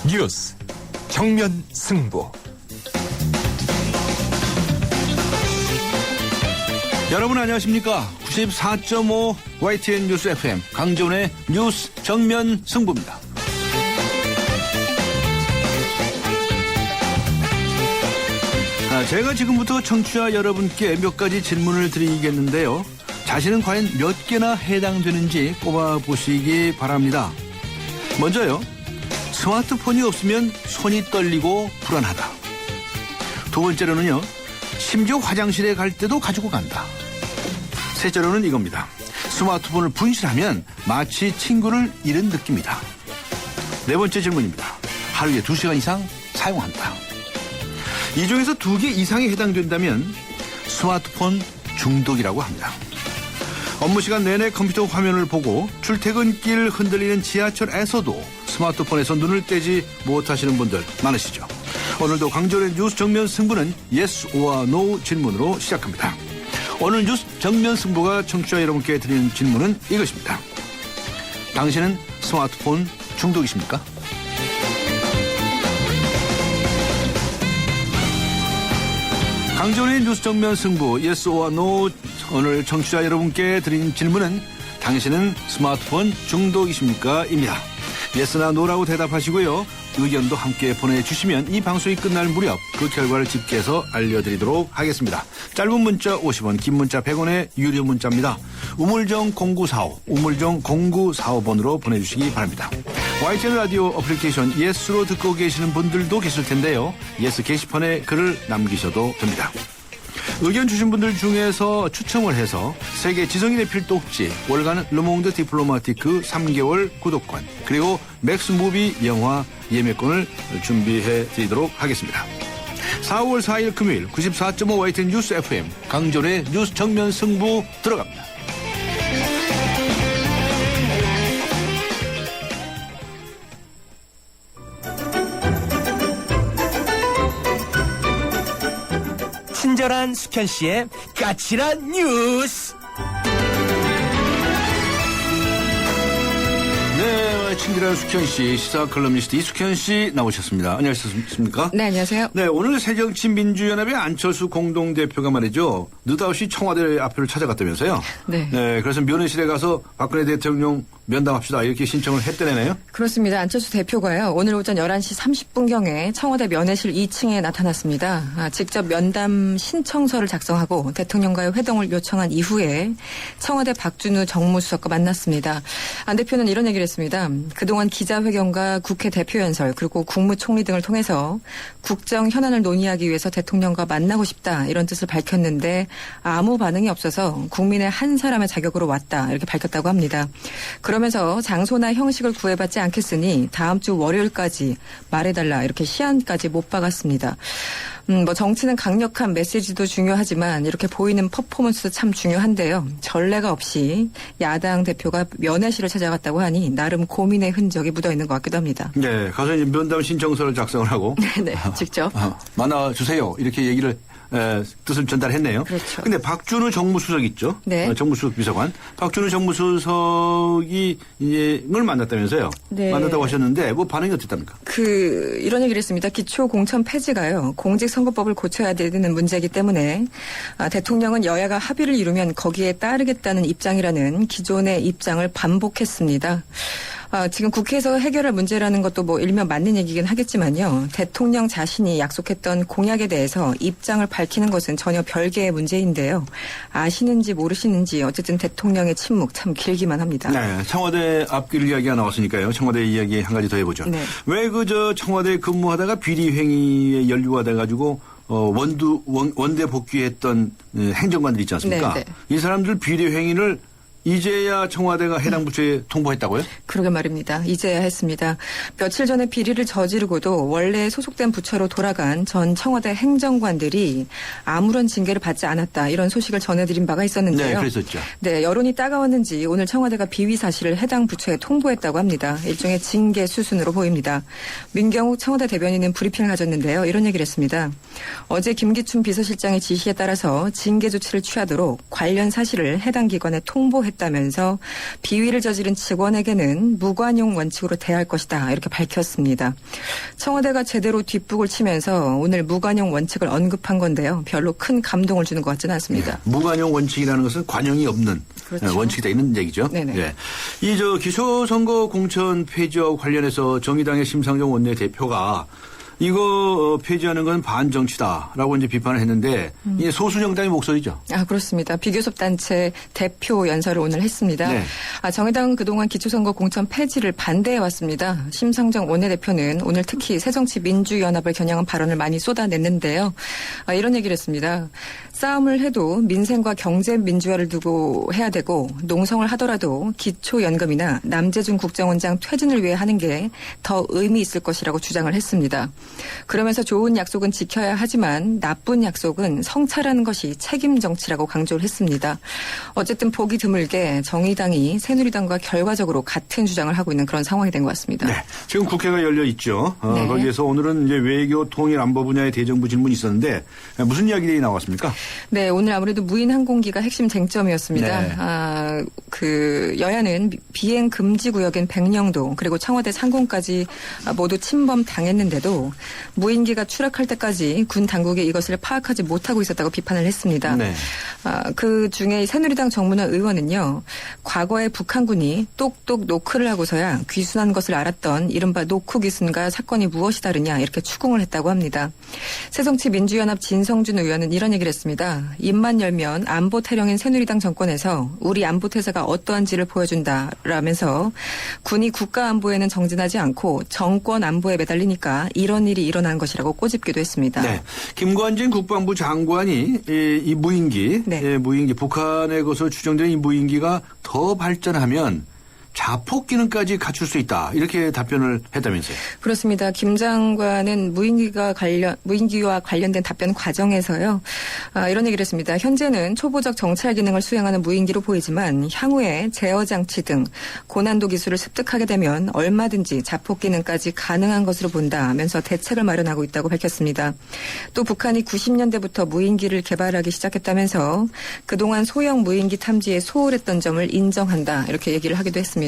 뉴스 정면 승부. 여러분 안녕하십니까? 94.5 YTN 뉴스 FM 강재훈의 뉴스 정면 승부입니다. 제가 지금부터 청취자 여러분께 몇 가지 질문을 드리겠는데요. 자신은 과연 몇 개나 해당되는지 꼽아보시기 바랍니다. 먼저요. 스마트폰이 없으면 손이 떨리고 불안하다. 두 번째로는요. 심지어 화장실에 갈 때도 가지고 간다. 셋째로는 이겁니다. 스마트폰을 분실하면 마치 친구를 잃은 느낌이다. 네 번째 질문입니다. 하루에 2시간 이상 사용한다. 이 중에서 2개 이상이 해당된다면 스마트폰 중독이라고 합니다. 업무 시간 내내 컴퓨터 화면을 보고 출퇴근길 흔들리는 지하철에서도 스마트폰에서 눈을 떼지 못하시는 분들 많으시죠. 오늘도 강조의 뉴스 정면 승부는 yes or no 질문으로 시작합니다. 오늘 뉴스 정면 승부가 청취자 여러분께 드리는 질문은 이것입니다. 당신은 스마트폰 중독이십니까? 강조의 뉴스 정면 승부 yes or no. 오늘 청취자 여러분께 드린 질문은 당신은 스마트폰 중독이십니까? 입니다. 예스나 노라고 대답하시고요. 의견도 함께 보내주시면 이 방송이 끝날 무렵 그 결과를 집계해서 알려드리도록 하겠습니다. 짧은 문자 50원, 긴 문자 100원의 유료 문자입니다. 우물정 0945, 우물정 0945번으로 보내주시기 바랍니다. YTN 라디오 어플리케이션 예스로 듣고 계시는 분들도 계실 텐데요. 예스 게시판에 글을 남기셔도 됩니다. 의견 주신 분들 중에서 추첨을 해서 세계 지성인의 필독지 월간 르몽드 디플로마티크 3개월 구독권 그리고 맥스무비 영화 예매권을 준비해 드리도록 하겠습니다. 4월 4일 금요일 94.5 YTN 뉴스 FM 강존의 뉴스 정면 승부 들어갑니다. 친절한 숙현 씨의 까칠한 뉴스. 네, 친절한 숙현 씨, 시사 칼럼니스트 이숙현 씨 나오셨습니다. 안녕하셨습니까? 네, 안녕하세요. 네, 오늘 새정치민주연합의 안철수 공동대표가 말이죠. 느닷없이 청와대 앞을 찾아갔다면서요? 네. 네, 그래서 면회실에 가서 박근혜 대통령 면담합시다 이렇게 신청을 했다네요. 그렇습니다. 안철수 대표가요. 오늘 오전 11시 30분경에 청와대 면회실 2층에 나타났습니다. 직접 면담 신청서를 작성하고 대통령과의 회동을 요청한 이후에 청와대 박준우 정무수석과 만났습니다. 안 대표는 이런 얘기를 했습니다. 그동안 기자회견과 국회 대표연설 그리고 국무총리 등을 통해서 국정 현안을 논의하기 위해서 대통령과 만나고 싶다 이런 뜻을 밝혔는데 아무 반응이 없어서 국민의 한 사람의 자격으로 왔다 이렇게 밝혔다고 합니다. 그러면서 장소나 형식을 구애받지 않겠으니 다음 주 월요일까지 말해달라 이렇게 시한까지 못 박았습니다. 정치는 강력한 메시지도 중요하지만 이렇게 보이는 퍼포먼스도 참 중요한데요. 전례가 없이 야당 대표가 면회실을 찾아갔다고 하니 나름 고민의 흔적이 묻어있는 것 같기도 합니다. 네, 가서 이제 면담 신청서를 작성을 하고 네, 직접 만나주세요 이렇게 얘기를 뜻을 전달했네요. 그렇죠. 근데 박준우 정무수석 있죠? 네. 정무수석 비서관. 박준우 정무수석이 이제를 만났다면서요? 네. 만났다고 하셨는데 그 반응이 어땠답니까? 이런 얘기를 했습니다. 기초 공천 폐지가요. 공직선거법을 고쳐야 되는 문제이기 때문에 대통령은 여야가 합의를 이루면 거기에 따르겠다는 입장이라는 기존의 입장을 반복했습니다. 지금 국회에서 해결할 문제라는 것도 일면 맞는 얘기긴 하겠지만요. 대통령 자신이 약속했던 공약에 대해서 입장을 밝히는 것은 전혀 별개의 문제인데요. 아시는지 모르시는지 어쨌든 대통령의 침묵 참 길기만 합니다. 네, 청와대 앞길 이야기가 나왔으니까요. 청와대 이야기 한 가지 더 해보죠. 네. 왜 청와대 근무하다가 비리행위에 연루가 돼가지고 원대 복귀했던 행정관들 있지 않습니까? 네, 네. 이 사람들 비리행위를 이제야 청와대가 해당 부처에 통보했다고요? 그러게 말입니다. 이제야 했습니다. 며칠 전에 비리를 저지르고도 원래 소속된 부처로 돌아간 전 청와대 행정관들이 아무런 징계를 받지 않았다. 이런 소식을 전해드린 바가 있었는데요. 네, 그랬었죠. 네, 여론이 따가웠는지 오늘 청와대가 비위 사실을 해당 부처에 통보했다고 합니다. 일종의 징계 수순으로 보입니다. 민경욱 청와대 대변인은 브리핑을 가졌는데요. 이런 얘기를 했습니다. 어제 김기춘 비서실장의 지시에 따라서 징계 조치를 취하도록 관련 사실을 해당 기관에 통보했다. 인정했다면서 비위를 저지른 직원에게는 무관용 원칙으로 대할 것이다 이렇게 밝혔습니다. 청와대가 제대로 뒷북을 치면서 오늘 무관용 원칙을 언급한 건데요. 별로 큰 감동을 주는 것 같지는 않습니다. 무관용 원칙이라는 것은 관용이 없는 그렇죠. 원칙이 다 있는 얘기죠. 네네. 예. 이 기초선거 공천 폐지와 관련해서 정의당의 심상정 원내대표가 이거 폐지하는 건 반정치다라고 이제 비판을 했는데 이게 소수정당의 목소리죠. 그렇습니다. 비교섭단체 대표 연설을 오늘 했습니다. 네. 정의당은 그동안 기초선거 공천 폐지를 반대해 왔습니다. 심상정 원내대표는 오늘 특히 새정치민주연합을 겨냥한 발언을 많이 쏟아냈는데요. 이런 얘기를 했습니다. 싸움을 해도 민생과 경제 민주화를 두고 해야 되고 농성을 하더라도 기초연금이나 남재준 국정원장 퇴진을 위해 하는 게 더 의미 있을 것이라고 주장을 했습니다. 그러면서 좋은 약속은 지켜야 하지만 나쁜 약속은 성찰하는 것이 책임 정치라고 강조를 했습니다. 어쨌든 보기 드물게 정의당이 새누리당과 결과적으로 같은 주장을 하고 있는 그런 상황이 된 것 같습니다. 네. 지금 국회가 열려 있죠. 네. 거기에서 오늘은 이제 외교 통일 안보 분야의 대정부 질문이 있었는데 무슨 이야기들이 나왔습니까? 네, 오늘 아무래도 무인 항공기가 핵심 쟁점이었습니다. 네. 여야는 비행 금지 구역인 백령도 그리고 청와대 상공까지 모두 침범 당했는데도 무인기가 추락할 때까지 군 당국이 이것을 파악하지 못하고 있었다고 비판을 했습니다. 네. 그 중에 새누리당 정문화 의원은요. 과거에 북한군이 똑똑 노크를 하고서야 귀순한 것을 알았던 이른바 노크 귀순과 사건이 무엇이 다르냐 이렇게 추궁을 했다고 합니다. 새정치민주연합 진성준 의원은 이런 얘기를 했습니다. 입만 열면 안보 태령인 새누리당 정권에서 우리 안보 태세가 어떠한지를 보여준다라면서 군이 국가 안보에는 정진하지 않고 정권 안보에 매달리니까 이런 일이 일어난 것이라고 꼬집기도 했습니다. 네. 김관진 국방부 장관이 이 무인기, 네. 무인기 북한의 것으로 추정되는 이 무인기가 더 발전하면 자폭 기능까지 갖출 수 있다. 이렇게 답변을 했다면서요. 그렇습니다. 김 장관은 무인기와 관련된 답변 과정에서요. 이런 얘기를 했습니다. 현재는 초보적 정찰 기능을 수행하는 무인기로 보이지만 향후에 제어 장치 등 고난도 기술을 습득하게 되면 얼마든지 자폭 기능까지 가능한 것으로 본다면서 대책을 마련하고 있다고 밝혔습니다. 또 북한이 90년대부터 무인기를 개발하기 시작했다면서 그동안 소형 무인기 탐지에 소홀했던 점을 인정한다. 이렇게 얘기를 하기도 했습니다.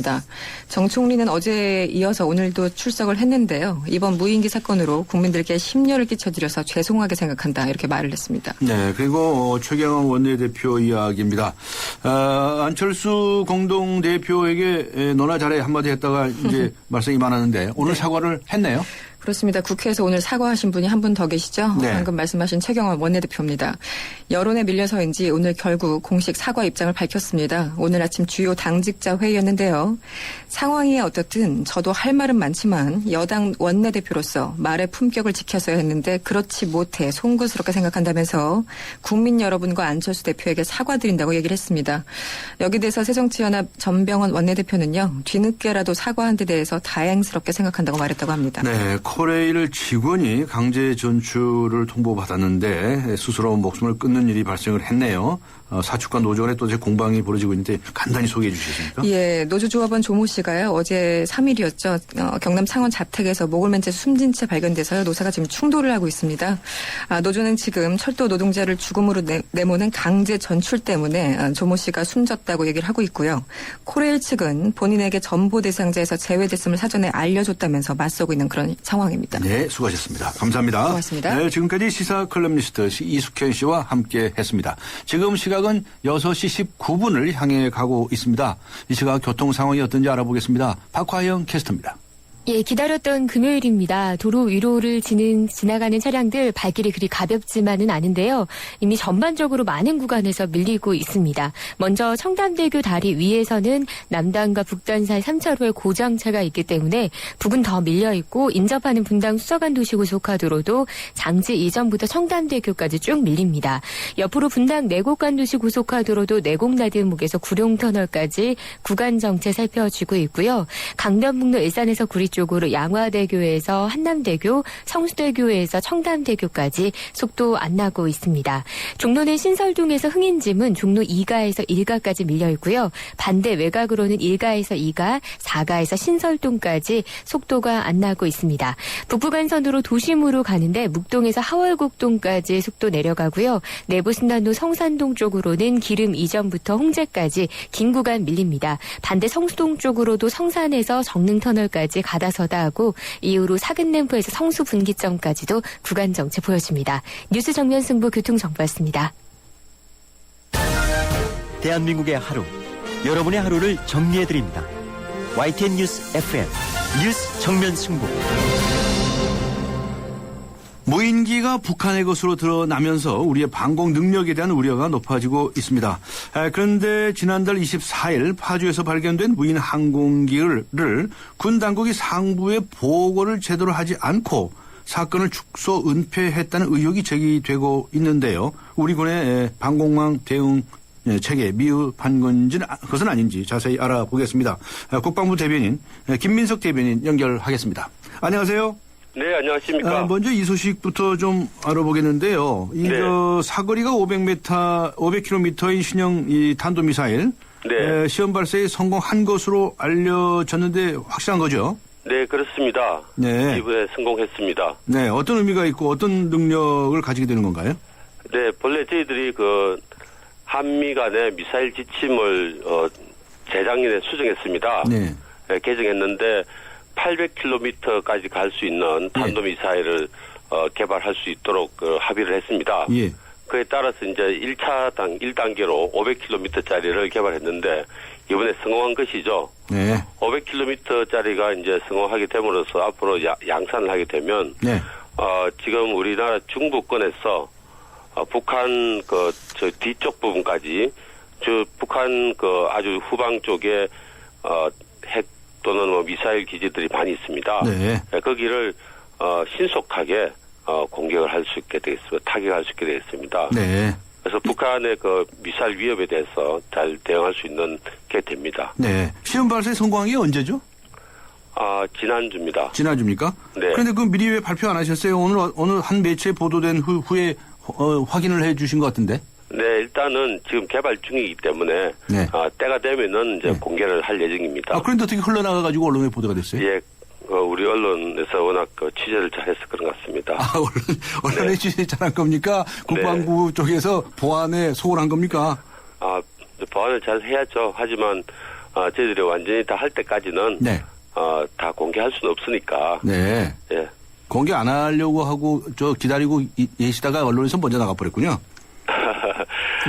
정 총리는 어제 이어서 오늘도 출석을 했는데요. 이번 무인기 사건으로 국민들께 심려를 끼쳐드려서 죄송하게 생각한다. 이렇게 말을 했습니다. 네. 그리고 최경환 원내대표 이야기입니다. 안철수 공동대표에게 너나 잘해 한마디 했다가 이제 말씀이 많았는데 오늘 사과를 했네요. 그렇습니다. 국회에서 오늘 사과하신 분이 한 분 더 계시죠? 네. 방금 말씀하신 최경환 원내대표입니다. 여론에 밀려서인지 오늘 결국 공식 사과 입장을 밝혔습니다. 오늘 아침 주요 당직자 회의였는데요. 상황이 어떻든 저도 할 말은 많지만 여당 원내대표로서 말의 품격을 지켰어야 했는데 그렇지 못해 송구스럽게 생각한다면서 국민 여러분과 안철수 대표에게 사과드린다고 얘기를 했습니다. 여기 대해서 새정치연합 전병헌 원내대표는요. 뒤늦게라도 사과한 데 대해서 다행스럽게 생각한다고 말했다고 합니다. 네. 코레일 직원이 강제 전출을 통보받았는데 스스로 목숨을 끊는 일이 발생을 했네요. 사축과 노조 간에 또 이제 공방이 벌어지고 있는데 간단히 소개해 주시겠습니까? 예, 노조조합원 조모 씨가요. 어제 3일이었죠. 경남 창원 자택에서 목을 맨 채 숨진 채 발견돼서요. 노사가 지금 충돌을 하고 있습니다. 노조는 지금 철도 노동자를 죽음으로 내모는 강제 전출 때문에 조모 씨가 숨졌다고 얘기를 하고 있고요. 코레일 측은 본인에게 전보 대상자에서 제외됐음을 사전에 알려줬다면서 맞서고 있는 그런 상황입니다. 네, 수고하셨습니다. 감사합니다. 고맙습니다. 네, 지금까지 시사 컬럼니스트 이숙현 씨와 함께 했습니다. 지금 시각은 6시 19분을 향해 가고 있습니다. 이 시각 교통 상황이 어떤지 알아보겠습니다. 박화영 캐스터입니다. 예, 기다렸던 금요일입니다. 도로 위로를 지나가는 차량들 발길이 그리 가볍지만은 않은데요. 이미 전반적으로 많은 구간에서 밀리고 있습니다. 먼저 청담대교 다리 위에서는 남단과 북단 사이 3차로에 고장차가 있기 때문에 북은 더 밀려 있고 인접하는 분당 수서간 도시고속화도로도 장지 이전부터 청담대교까지 쭉 밀립니다. 옆으로 분당 내곡간 도시고속화도로도 내곡나들목에서 구룡터널까지 구간 정체 살펴지고 있고요. 강변북로 일산에서 구리 쪽 쪽으로 양화대교에서 한남대교, 성수대교에서 청담대교까지 속도 안 나고 있습니다. 종로는 신설동에서 흥인지문, 종로 2가에서 1가까지 밀려 있고요. 반대 외곽으로는 1가에서 2가, 4가에서 신설동까지 속도가 안 나고 있습니다. 북부간선도로 도심으로 가는데 묵동에서 하월곡동까지 속도 내려가고요. 내부순환로 성산동 쪽으로는 기름 이전부터 홍제까지 긴 구간 밀립니다. 반대 성수동 쪽으로도 성산에서 정릉터널까지 가다서다 하고 이후로 사근램프에서 성수분기점까지도 구간 정체 보여집니다. 뉴스 정면 승부 교통정보였습니다. 대한민국의 하루, 여러분의 하루를 정리해드립니다. YTN 뉴스 FM 뉴스 정면 승부. 무인기가 북한의 것으로 드러나면서 우리의 방공 능력에 대한 우려가 높아지고 있습니다. 그런데 지난달 24일 파주에서 발견된 무인 항공기를 군 당국이 상부에 보고를 제대로 하지 않고 사건을 축소 은폐했다는 의혹이 제기되고 있는데요. 우리 군의 방공망 대응 체계 미흡한 건지는 그것은 아닌지 자세히 알아보겠습니다. 국방부 대변인 김민석 대변인 연결하겠습니다. 안녕하세요. 네, 안녕하십니까. 먼저 이 소식부터 좀 알아보겠는데요. 네. 사거리가 500km인 신형 이 탄도미사일 네. 시험 발사에 성공한 것으로 알려졌는데 확실한 거죠? 네, 그렇습니다. 네. 이번에 성공했습니다. 네, 어떤 의미가 있고 어떤 능력을 가지게 되는 건가요? 네, 본래 저희들이 한미 간의 미사일 지침을 재작년에 수정했습니다. 네. 네, 개정했는데 800km까지 갈 수 있는 탄도미사일을 개발할 수 있도록 합의를 했습니다. 예. 그에 따라서 이제 1단계로 500km짜리를 개발했는데 이번에 성공한 것이죠. 네. 500km짜리가 이제 성공하게 됨으로써 앞으로 양산을 하게 되면 네. 지금 우리나라 중부권에서 북한 저 뒤쪽 부분까지 북한 아주 후방 쪽에 핵 또는 미사일 기지들이 많이 있습니다. 네. 거기를 신속하게 공격을 할 수 있게 되겠습니다. 타격할 수 있게 되겠습니다. 네. 그래서 북한의 미사일 위협에 대해서 잘 대응할 수 있는 게 됩니다. 네. 시험 발사에 성공한 게 언제죠? 지난주입니다. 지난주입니까? 네. 그런데 미리 왜 발표 안 하셨어요? 오늘 한 매체에 보도된 후에 확인을 해 주신 것 같은데? 네, 일단은 지금 개발 중이기 때문에 네. 때가 되면은 이제 네. 공개를 할 예정입니다. 그런데 어떻게 흘러나가가지고 언론에 보도가 됐어요? 예, 우리 언론에서 워낙 취재를 잘해서 그런 것 같습니다. 언론에 네. 취재 잘한 겁니까? 국방부 쪽에서 보안에 소홀한 겁니까? 보안을 잘 해야죠. 하지만 저희들이 완전히 다 할 때까지는 네. 다 공개할 수는 없으니까. 네. 예. 공개 안 하려고 하고 기다리고 계시다가 언론에서 먼저 나가버렸군요.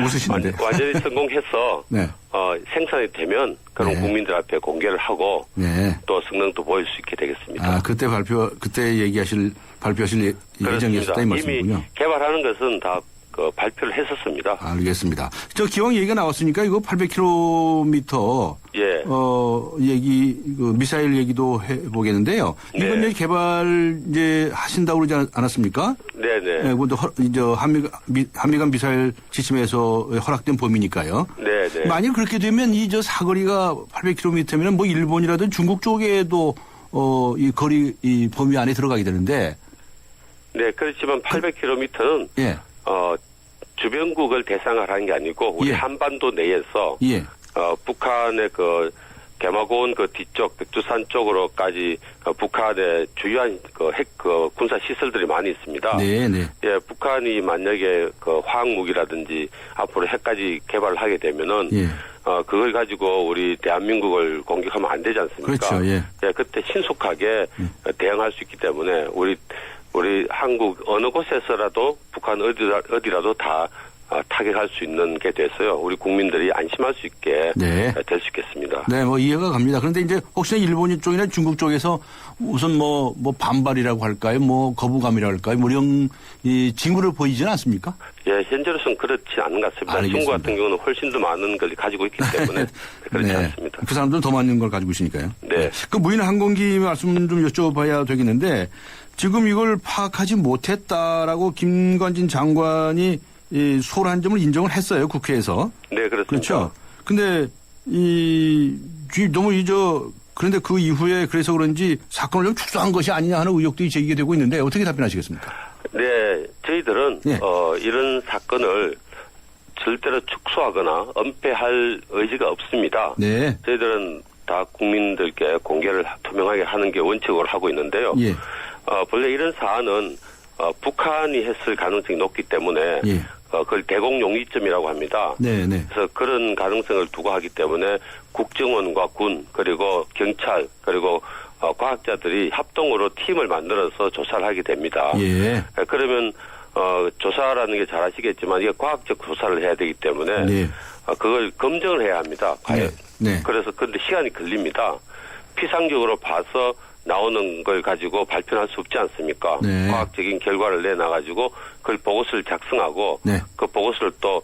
웃으시는데. 완전히 성공해서 네. 생산이 되면 그런 네. 국민들 앞에 공개를 하고 네. 또 성능도 보일 수 있게 되겠습니다. 그때 발표하실 예정이었다 이 말씀이군요. 이미 개발하는 것은 다 발표를 했었습니다. 알겠습니다. 기왕 얘기가 나왔으니까 이거 800km 예. 미사일 얘기도 해보겠는데요. 네. 이번 얘기 개발 이제 하신다고 그러지 않았습니까? 네네. 네, 그것도 한미간 미사일 지침에서 허락된 범위니까요. 네네. 만약 그렇게 되면 사거리가 800km면 뭐 일본이라든 중국 쪽에도 이 범위 안에 들어가게 되는데. 네, 그렇지만 800km는 예. 주변국을 대상으로 하는 게 아니고 우리 예. 한반도 내에서 예. 북한의 개마고원 뒤쪽 백두산 쪽으로까지 북한의 주요한 핵 군사 시설들이 많이 있습니다. 네, 네. 예, 북한이 만약에 화학무기라든지 앞으로 핵까지 개발을 하게 되면은 예. 그걸 가지고 우리 대한민국을 공격하면 안 되지 않습니까? 그렇죠. 예. 예, 그때 신속하게 대응할 수 있기 때문에 우리 한국 어느 곳에서라도 북한 어디라도 다 타격할 수 있는 게 돼서요. 우리 국민들이 안심할 수 있게 네. 될 수 있겠습니다. 네, 이해가 갑니다. 그런데 이제 혹시나 일본 쪽이나 중국 쪽에서 우선 반발이라고 할까요? 거부감이라고 할까요? 이런 징후를 보이지는 않습니까? 예, 현재로서는 그렇지 않은 것 같습니다. 알겠습니다. 중국 같은 경우는 훨씬 더 많은 걸 가지고 있기 때문에 그렇지 네. 않습니다. 그 사람들은 더 많은 걸 가지고 있으니까요. 네. 무인 항공기 말씀 좀 여쭤봐야 되겠는데 지금 이걸 파악하지 못했다라고 김관진 장관이 소홀한 점을 인정을 했어요, 국회에서. 네, 그렇습니다. 그렇죠. 근데 너무 그런데 그 이후에 그래서 그런지 사건을 좀 축소한 것이 아니냐 하는 의혹도 제기가 되고 있는데 어떻게 답변하시겠습니까? 네, 저희들은 예. 이런 사건을 절대로 축소하거나 은폐할 의지가 없습니다. 네. 저희들은 다 국민들께 공개를 투명하게 하는 게 원칙으로 하고 있는데요. 예. 본래 이런 사안은 북한이 했을 가능성이 높기 때문에 예. 그걸 대공용의점이라고 합니다. 네, 네. 그래서 그런 가능성을 두고 하기 때문에 국정원과 군 그리고 경찰 그리고 과학자들이 합동으로 팀을 만들어서 조사를 하게 됩니다. 예. 그러면 조사라는 게 잘 아시겠지만 이게 과학적 조사를 해야 되기 때문에 네. 그걸 검증을 해야 합니다. 과연. 네. 네. 그래서 근데 시간이 걸립니다. 피상적으로 봐서 나오는 걸 가지고 발표할 수 없지 않습니까? 네. 과학적인 결과를 내놔가지고 그걸 보고서를 작성하고 네. 그 보고서를 또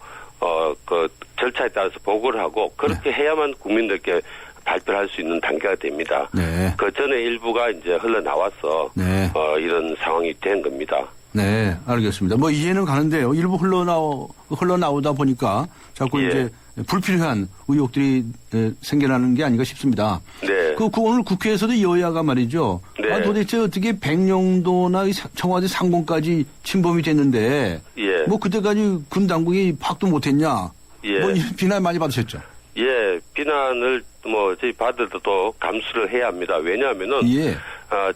그 절차에 따라서 보고를 하고 그렇게 해야만 국민들께 발표를 할 수 있는 단계가 됩니다. 네. 그 전에 일부가 이제 흘러나와서 네. 이런 상황이 된 겁니다. 네, 알겠습니다. 뭐 이해는 가는데요. 일부 흘러나오다 보니까 자꾸 예. 이제 불필요한 의혹들이 생겨나는 게 아닌가 싶습니다. 네. 오늘 국회에서도 여야가 말이죠. 네. 도대체 어떻게 백령도나 청와대 상공까지 침범이 됐는데 예. 뭐 그때까지 군 당국이 파악도 못했냐. 예. 뭐 비난 많이 받으셨죠. 예, 비난을 저희 받아도 감수를 해야 합니다. 왜냐하면은 예.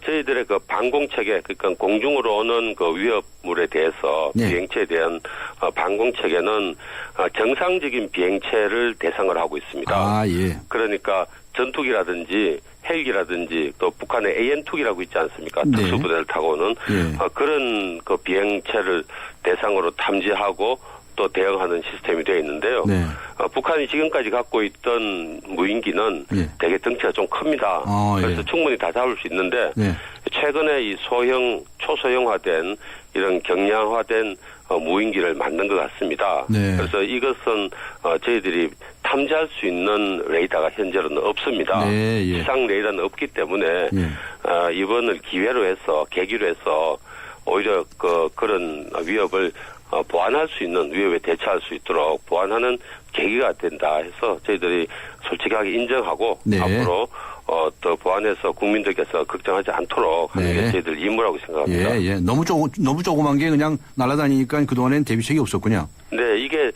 저희들의 그 방공체계, 그러니까 공중으로 오는 그 위협물에 대해서 네. 비행체에 대한 방공체계는 정상적인 비행체를 대상을 하고 있습니다. 아, 예. 그러니까 전투기라든지 헬기라든지 또 북한의 AN2기라고 있지 않습니까? 네. 특수부대를 타고는 예. 그런 그 비행체를 대상으로 탐지하고 또 대응하는 시스템이 되어 있는데요. 네. 북한이 지금까지 갖고 있던 무인기는 예. 되게 덩치가 좀 큽니다. 그래서 예. 충분히 다 잡을 수 있는데 네. 최근에 이 소형, 초소형화된 이런 경량화된 무인기를 만든 것 같습니다. 네. 그래서 이것은 저희들이 탐지할 수 있는 레이더가 현재로는 없습니다. 네, 예. 지상 레이더는 없기 때문에 예. 이번을 계기로 해서 오히려 그런 위협을 보완할 수 있는 위협에 대처할 수 있도록 보완하는 계기가 된다 해서 저희들이 솔직하게 인정하고 네. 앞으로 더 보완해서 국민들께서 걱정하지 않도록 하는 네. 게 저희들 임무라고 생각합니다. 예, 예. 너무 조그만 게 그냥 날아다니니까 그동안엔 대비책이 없었군요. 네, 이게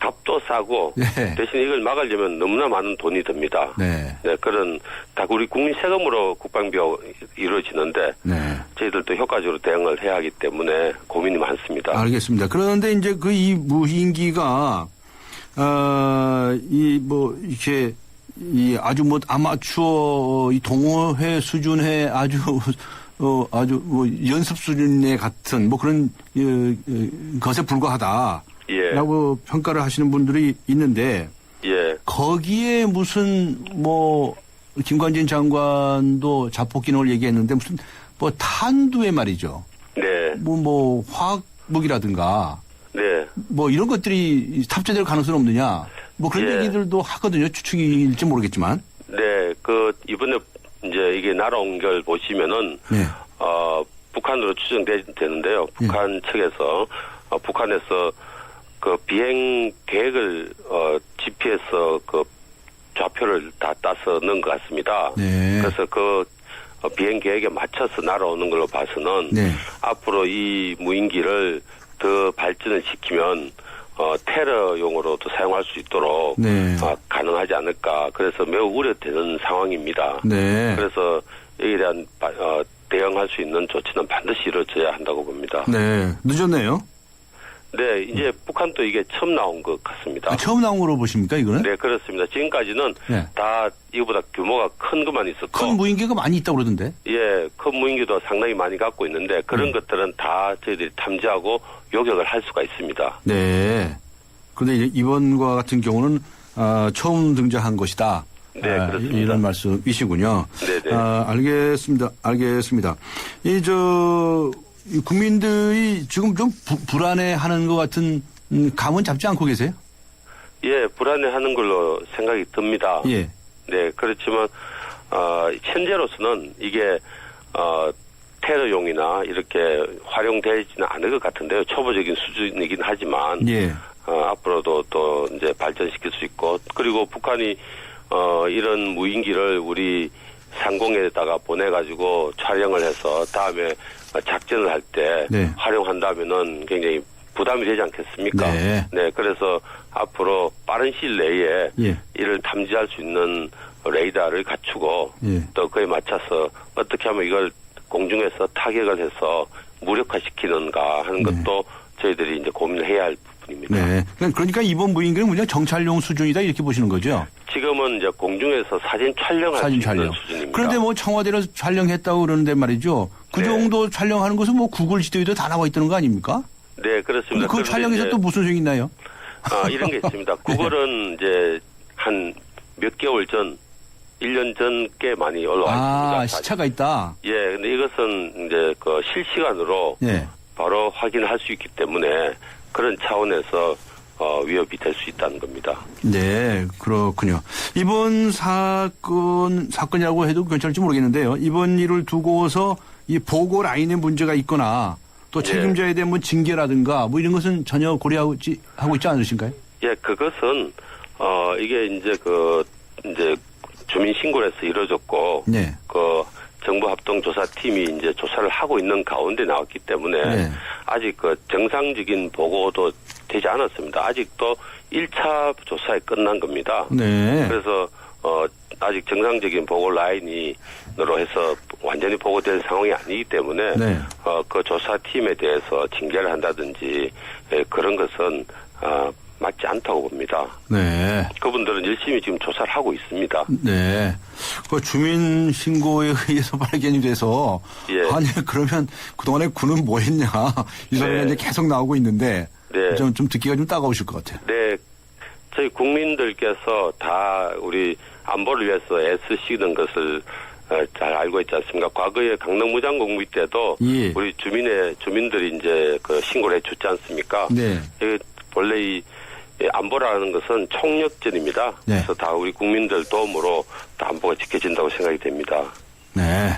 값도 싸고 예. 대신 이걸 막으려면 너무나 많은 돈이 듭니다. 네. 네, 그런 다 우리 국민 세금으로 국방비가 이루어지는데 네. 저희들도 효과적으로 대응을 해야 하기 때문에 고민이 많습니다. 알겠습니다. 그런데 이제 이 무인기가 이렇게 아주 아마추어 동호회 수준의 아주 연습 수준의 같은 그런 것에 불과하다. 예. 라고 평가를 하시는 분들이 있는데 예. 거기에 무슨 김관진 장관도 자폭 기능을 얘기했는데 무슨 탄두에 말이죠. 네. 화학무기라든가 네. 이런 것들이 탑재될 가능성은 없느냐. 그런 예. 얘기들도 하거든요. 추측일지 모르겠지만. 네. 이번에 이제 이게 날아온 걸 보시면은 네. 북한으로 추정되는데요. 북한 측에서 북한에서 그 비행 계획을 GPS 그 좌표를 다 따서 넣은 것 같습니다. 네. 그래서 그 비행 계획에 맞춰서 날아오는 걸로 봐서는 네. 앞으로 이 무인기를 더 발전을 시키면 테러용으로도 사용할 수 있도록 네. 가능하지 않을까. 그래서 매우 우려되는 상황입니다. 네. 그래서 이에 대한 대응할 수 있는 조치는 반드시 이루어져야 한다고 봅니다. 네. 늦었네요. 네, 이제 북한도 이게 처음 나온 것 같습니다. 처음 나온 거로 보십니까, 이거는? 네, 그렇습니다. 지금까지는 네. 다 이거보다 규모가 큰 것만 있었고. 큰 무인기가 많이 있다고 그러던데. 예, 큰 무인기도 상당히 많이 갖고 있는데 그런 것들은 다 저희들이 탐지하고 요격을 할 수가 있습니다. 네. 그런데 이번과 같은 경우는 처음 등장한 것이다. 네, 그렇습니다. 이런 말씀이시군요. 네네. 알겠습니다. 이 국민들이 지금 좀 불안해하는 것 같은 감은 잡지 않고 계세요? 예, 불안해하는 걸로 생각이 듭니다. 예. 네, 그렇지만 현재로서는 이게 테러용이나 이렇게 활용되지는 않을 것 같은데요. 초보적인 수준이긴 하지만 예. 앞으로도 또 이제 발전시킬 수 있고 그리고 북한이 이런 무인기를 우리 상공에다가 보내가지고 촬영을 해서 다음에 작전을 할 때 네. 활용한다면은 굉장히 부담이 되지 않겠습니까? 네. 네, 그래서 앞으로 빠른 시일 내에 예. 이를 탐지할 수 있는 레이더를 갖추고 예. 또 그에 맞춰서 어떻게 하면 이걸 공중에서 타격을 해서 무력화시키는가 하는 것도 저희들이 이제 고민을 해야 할 부분입니다. 네. 그러니까 이번 무인기는 그냥 정찰용 수준이다 이렇게 보시는 거죠? 지금은 이제 공중에서 사진 촬영할 사진 수 있는 촬영. 수준입니다. 그런데 뭐 청와대로 촬영했다고 그러는데 말이죠. 그 네. 정도 촬영하는 것은 뭐 구글 지도에도 다 나와 있다는 거 아닙니까? 네, 그렇습니다. 근데 그 촬영에서 이제 또 무슨 소용이 있나요? 이런 게 있습니다. 구글은 이제 한 몇 개월 전, 1년 전 꽤 많이 올라와 있습니다. 시차가 있다. 예, 근데 이것은 이제 그 실시간으로 예. 바로 확인할 수 있기 때문에 그런 차원에서 위협이 될 수 있다는 겁니다. 네, 그렇군요. 이번 사건이라고 해도 괜찮을지 모르겠는데요. 이번 일을 두고서 이 보고 라인에 문제가 있거나 또 책임자에 대한 뭐 징계라든가 뭐 이런 것은 전혀 고려하고 있지 않으신가요? 예, 그것은 이게 이제 이제 주민 신고에서 이루어졌고 네. 그 정부 합동 조사팀이 이제 조사를 하고 있는 가운데 나왔기 때문에 네. 아직 그 정상적인 보고도 되지 않았습니다. 아직도 1차 조사에 끝난 겁니다. 네. 그래서 아직 정상적인 보고 라인으로 해서 완전히 보고될 상황이 아니기 때문에 네. 그 조사팀에 대해서 징계를 한다든지 그런 것은 맞지 않다고 봅니다. 네. 그분들은 열심히 지금 조사를 하고 있습니다. 네. 그 주민 신고에 의해서 발견이 돼서 예. 아니 그러면 그동안에 군은 뭐 했냐 이 소리가 네. 이제 계속 나오고 있는데 네. 좀 듣기가 좀 따가우실 것 같아요. 네. 저희 국민들께서 다 우리 안보를 위해서 애쓰시는 것을 잘 알고 있지 않습니까? 과거에 강릉 무장공비 때도 예. 우리 주민들이 이제 그 신고를 해줬지 않습니까? 네. 원래 이 안보라는 것은 총력전입니다. 네. 그래서 다 우리 국민들 도움으로 다 안보가 지켜진다고 생각이 됩니다. 네.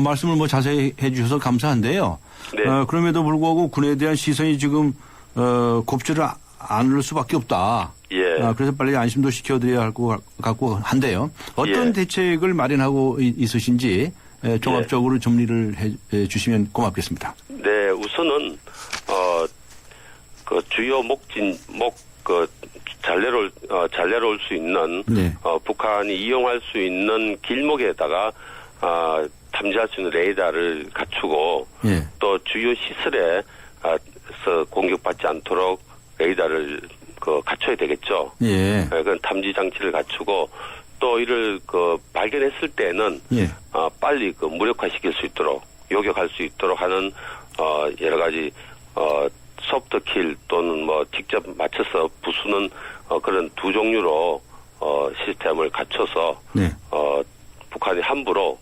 말씀을 뭐 자세히 해 주셔서 감사한데요. 네. 그럼에도 불구하고 군에 대한 시선이 지금 곱지를 않을 수밖에 없다. 예. 그래서 빨리 안심도 시켜드려야 할 것 같고 한데요. 어떤 예. 대책을 마련하고 있으신지 종합적으로 정리를 해 주시면 고맙겠습니다. 네, 우선은 그 주요 잘내려 올 수 있는 네. 북한이 이용할 수 있는 길목에다가 탐지할 수 있는 레이더를 갖추고 예. 또 주요 시설에서 공격받지 않도록 레이더를 갖춰야 되겠죠. 예. 그건 탐지 장치를 갖추고 또 이를 발견했을 때는 예. 빨리 무력화시킬 수 있도록 요격할 수 있도록 하는 여러 가지 소프트킬 또는 뭐 직접 맞춰서 부수는 그런 두 종류로 시스템을 갖춰서 네. 북한이 함부로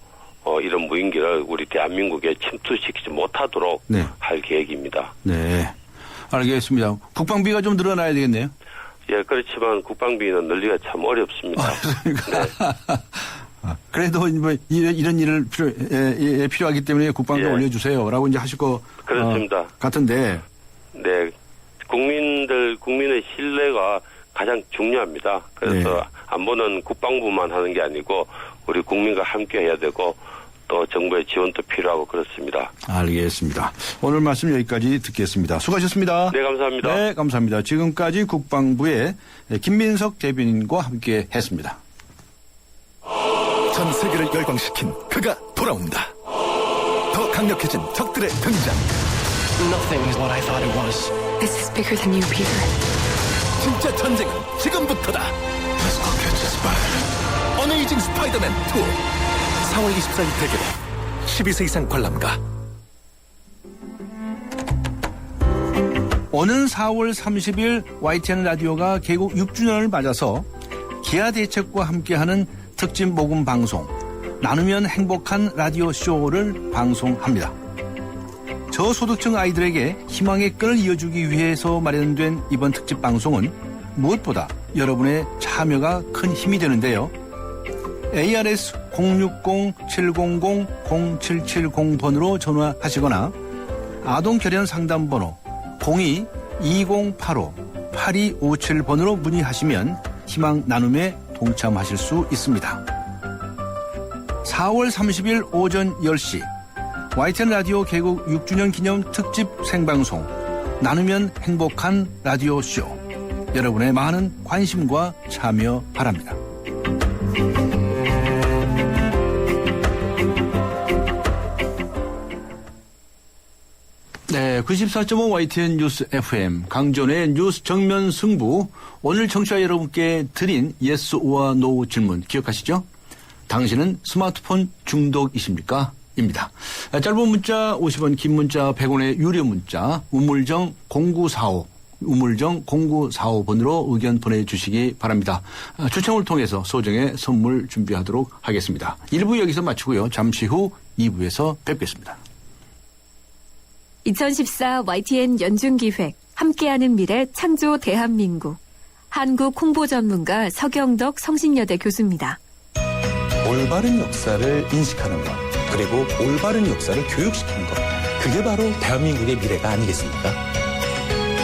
이런 무인기를 우리 대한민국에 침투시키지 못하도록 네. 할 계획입니다. 네. 알겠습니다. 국방비가 좀 늘어나야 되겠네요. 예, 그렇지만 국방비는 늘리기가 참 어렵습니다. 그래도 뭐 이런 일을 필요하기 때문에 국방비 예. 올려주세요라고 이제 하실 거 그렇습니다. 같은데. 네, 국민의 신뢰가 가장 중요합니다. 그래서 네. 안보는 국방부만 하는 게 아니고 우리 국민과 함께 해야 되고 또 정부의 지원도 필요하고 그렇습니다. 알겠습니다. 오늘 말씀 여기까지 듣겠습니다. 수고하셨습니다. 네, 감사합니다. 네, 감사합니다. 지금까지 국방부의 김민석 대변인과 함께 했습니다. 전 세계를 열광시킨 그가 돌아온다. 더 강력해진 적들의 등장. Nothing is what I thought it was. This is bigger than you, Peter. 진짜 전쟁은 지금부터다. Let's go catch the spider. 어메이징 스파이더맨 2. 4월 24일 대개봉. 12세 이상 관람가. 오는 4월 30일 YTN 라디오가 개국 6주년을 맞아서 기아 대책과 함께하는 특집 모금 방송 나누면 행복한 라디오 쇼를 방송합니다. 저소득층 아이들에게 희망의 끈을 이어주기 위해서 마련된 이번 특집 방송은 무엇보다 여러분의 참여가 큰 힘이 되는데요. ARS 060-700-0770번으로 전화하시거나 아동결연 상담번호 02-2085-8257번으로 문의하시면 희망 나눔에 동참하실 수 있습니다. 4월 30일 오전 10시 YTN 라디오 개국 6주년 기념 특집 생방송 나누면 행복한 라디오쇼. 여러분의 많은 관심과 참여 바랍니다. 네, 94.5 YTN 뉴스 FM 강존의 뉴스 정면 승부. 오늘 청취자 여러분께 드린 예스와 노 질문 기억하시죠? 당신은 스마트폰 중독이십니까? 입니다. 짧은 문자 50원, 긴 문자 100원의 유료 문자 우물정 0945 우물정 0945번으로 의견 보내주시기 바랍니다. 추첨을 통해서 소정의 선물 준비하도록 하겠습니다. 1부 여기서 마치고요. 잠시 후 2부에서 뵙겠습니다. 2014 YTN 연중기획 함께하는 미래 창조 대한민국 한국 홍보 전문가 서경덕 성신여대 교수입니다. 올바른 역사를 인식하는 것, 그리고 올바른 역사를 교육시키는 것, 그게 바로 대한민국의 미래가 아니겠습니까?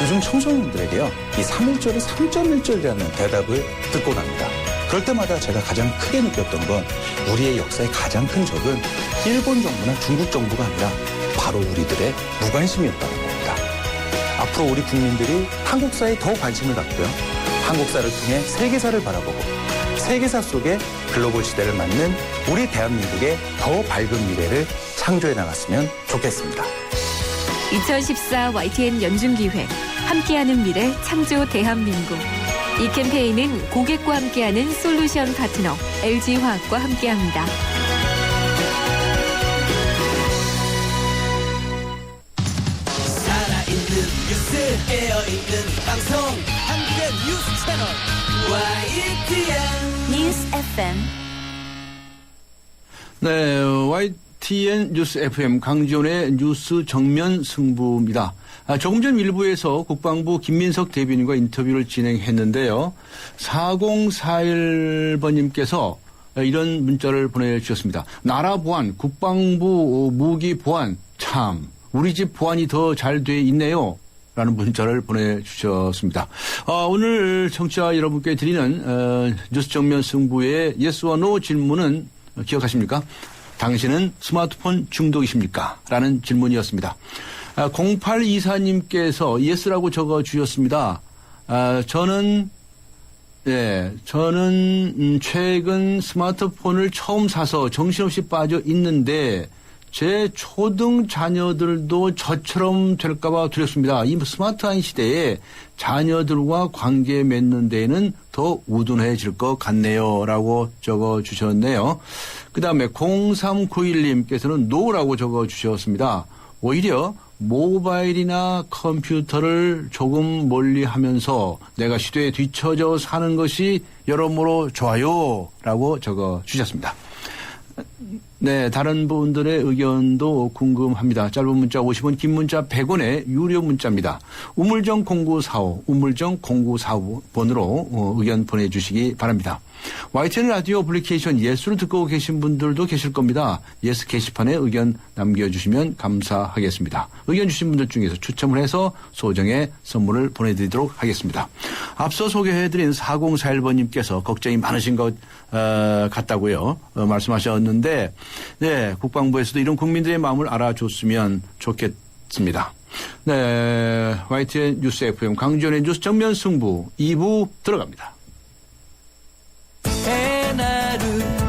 요즘 청소년들에게요, 이 3.1절이 3.1절이라는 대답을 듣곤 합니다. 그럴 때마다 제가 가장 크게 느꼈던 건 우리의 역사의 가장 큰 적은 일본 정부나 중국 정부가 아니라 바로 우리들의 무관심이었다는 겁니다. 앞으로 우리 국민들이 한국사에 더 관심을 갖고요. 한국사를 통해 세계사를 바라보고 세계사 속에 글로벌 시대를 맞는 우리 대한민국의 더 밝은 미래를 창조해 나갔으면 좋겠습니다. 2014 YTN 연중기획 함께하는 미래 창조 대한민국. 이 캠페인은 고객과 함께하는 솔루션 파트너 LG화학과 함께합니다. 살아있는 뉴스 깨어있는 방송 한국의 뉴스 채널 YTN 뉴스 FM. 네, YTN 뉴스 FM 강지원의 뉴스 정면 승부입니다. 조금 전 일부에서 국방부 김민석 대변인과 인터뷰를 진행했는데요. 4041번님께서 이런 문자를 보내주셨습니다. 나라 보안, 국방부 무기 보안, 참 우리 집 보안이 더 잘 돼 있네요. 라는 문자를 보내주셨습니다. 오늘 청취자 여러분께 드리는 뉴스 정면 승부의 예스와 노 질문은 기억하십니까? 당신은 스마트폰 중독이십니까? 라는 질문이었습니다. 0824님께서 예스라고 적어주셨습니다. 저는 최근 스마트폰을 처음 사서 정신없이 빠져 있는데 제 초등 자녀들도 저처럼 될까봐 두렵습니다. 이 스마트한 시대에 자녀들과 관계 맺는 데에는 더 우둔해질 것 같네요. 라고 적어주셨네요. 그 다음에 0391님께서는 노라고 적어주셨습니다. 오히려 모바일이나 컴퓨터를 조금 멀리 하면서 내가 시대에 뒤처져 사는 것이 여러모로 좋아요. 라고 적어주셨습니다. 네, 다른 분들의 의견도 궁금합니다. 짧은 문자 50원, 긴 문자 100원의 유료 문자입니다. 우물정 0945, 우물정 0945번으로 의견 보내주시기 바랍니다. YTN 라디오 어플리케이션 예스를 듣고 계신 분들도 계실 겁니다. 예스 게시판에 의견 남겨주시면 감사하겠습니다. 의견 주신 분들 중에서 추첨을 해서 소정의 선물을 보내드리도록 하겠습니다. 앞서 소개해드린 4041번님께서 걱정이 많으신 것 같다고요. 말씀하셨는데 네, 국방부에서도 이런 국민들의 마음을 알아줬으면 좋겠습니다. 네, YTN 뉴스 FM 강지원의 뉴스 정면 승부 2부 들어갑니다. 해나루